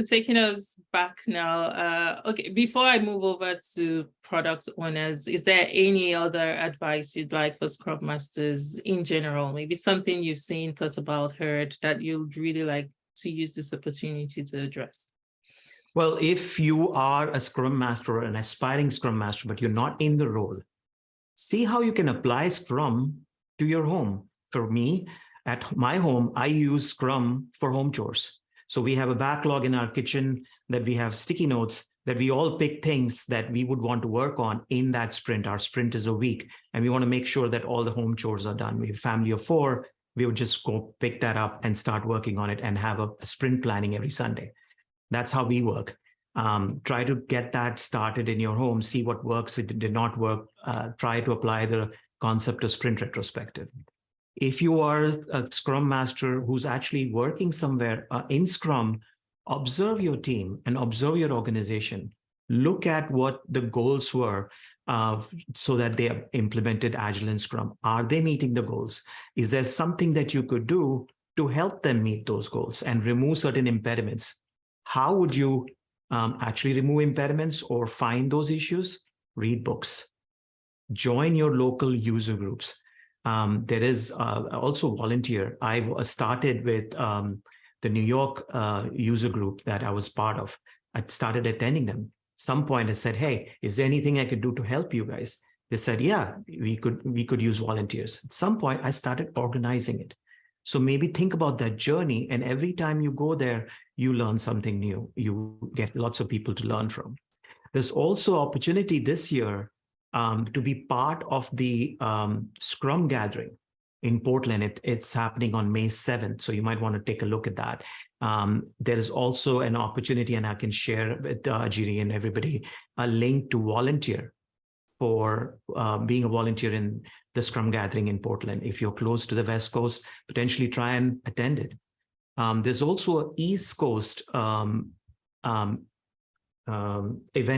taking us back now. Okay, before I move over to product owners, is there any other advice you'd like for Scrum Masters in general? Maybe something you've seen, thought about, heard that you'd really like to use this opportunity to address? Well, if you are a Scrum Master or an aspiring Scrum Master, but you're not in the role, see how you can apply Scrum to your home. For me, at my home, I use Scrum for home chores. So we have a backlog in our kitchen that we have sticky notes that we all pick things that we would want to work on in that sprint. Our sprint is a week, and we want to make sure that all the home chores are done. We have a family of 4. We would just go pick that up and start working on it and have a sprint planning every Sunday. That's how we work. Try to get that started in your home, see what works, it did not work. Try to apply the concept of sprint retrospective. If you are a Scrum Master who's actually working somewhere in Scrum, observe your team and observe your organization. Look at what the goals were so that they have implemented Agile and Scrum. Are they meeting the goals? Is there something that you could do to help them meet those goals and remove certain impediments? How would you actually remove impediments or find those issues? Read books. Join your local user groups. There is also volunteer. I started with the New York user group that I was part of. I started attending them. At some point I said, hey, is there anything I could do to help you guys? They said, yeah, we could use volunteers. At some point I started organizing it. So maybe think about that journey, and every time you go there, you learn something new. You get lots of people to learn from. There's also opportunity this year to be part of the Scrum gathering in Portland. It's happening on May 7th, so you might want to take a look at that. There is also an opportunity, and I can share with Ajiri and everybody, a link to volunteer for being a volunteer in the Scrum gathering in Portland. If you're close to the West Coast, potentially try and attend it. There's also an East Coast event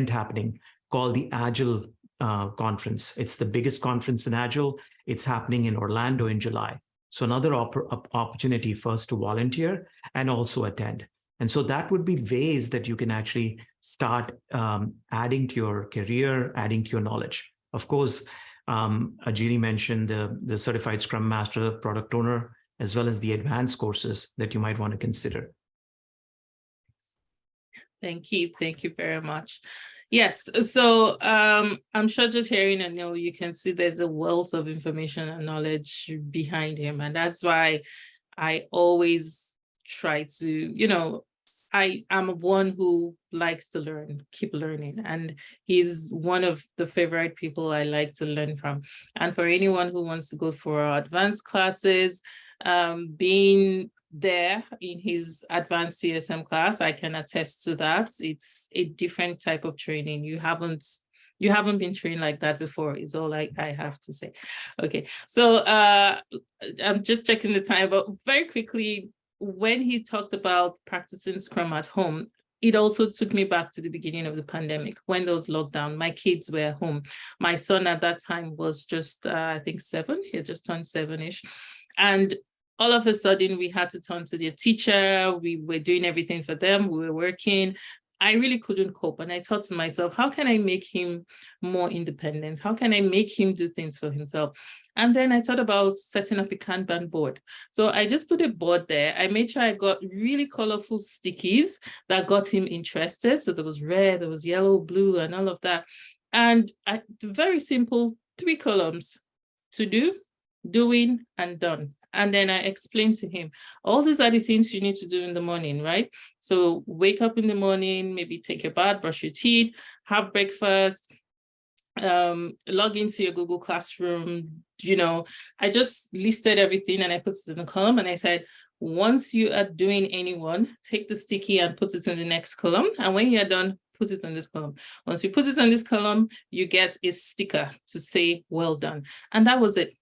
happening called the Agile conference. It's the biggest conference in Agile. It's happening in Orlando in July. So another opportunity for us to volunteer and also attend. And so that would be ways that you can actually start adding to your career, adding to your knowledge. Of course, Ajiri mentioned the Certified Scrum Master, Product Owner, as well as the advanced courses that you might want to consider. Thank you. Thank you very much. Yes, so I'm sure just hearing Anil, you can see there's a wealth of information and knowledge behind him. And that's why I always try to, I'm one who likes to learn, keep learning. And he's one of the favorite people I like to learn from. And for anyone who wants to go for advanced classes, being there in his advanced CSM class, I can attest to that. It's a different type of training. You haven't been trained like that before, is all I have to say. Okay, so I'm just checking the time, but very quickly, when he talked about practicing Scrum at home, it also took me back to the beginning of the pandemic when there was lockdown. My kids were home. My son at that time was just, I think 7. He had just turned 7-ish. And all of a sudden, we had to turn to their teacher. We were doing everything for them. We were working. I really couldn't cope. And I thought to myself, how can I make him more independent? How can I make him do things for himself? And then I thought about setting up a Kanban board. So I just put a board there. I made sure I got really colorful stickies that got him interested. So there was red, there was yellow, blue, and all of that. And very simple 3 columns: to do, doing, and done. And then I explained to him, all these are the things you need to do in the morning, right? So wake up in the morning, maybe take a bath, brush your teeth, have breakfast, log into your Google Classroom. I just listed everything and I put it in a column, and I said, once you are doing any one, take the sticky and put it in the next column. And when you're done, put it in this column. Once you put it in this column, you get a sticker to say, well done. And that was it.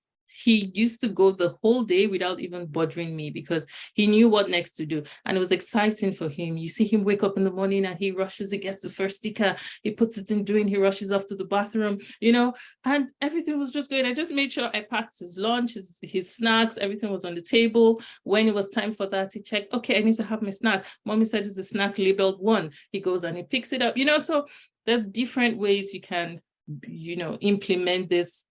he used to go the whole day without even bothering me because he knew what next to do. And it was exciting for him. You see him wake up in the morning and he rushes, he gets the first sticker, he puts it in doing, he rushes off to the bathroom, and everything was just good. I just made sure I packed his lunch, his snacks, everything was on the table. When it was time for that, he checked, okay, I need to have my snack. Mommy said it's a snack labeled 1. He goes and he picks it up, so there's different ways you can implement this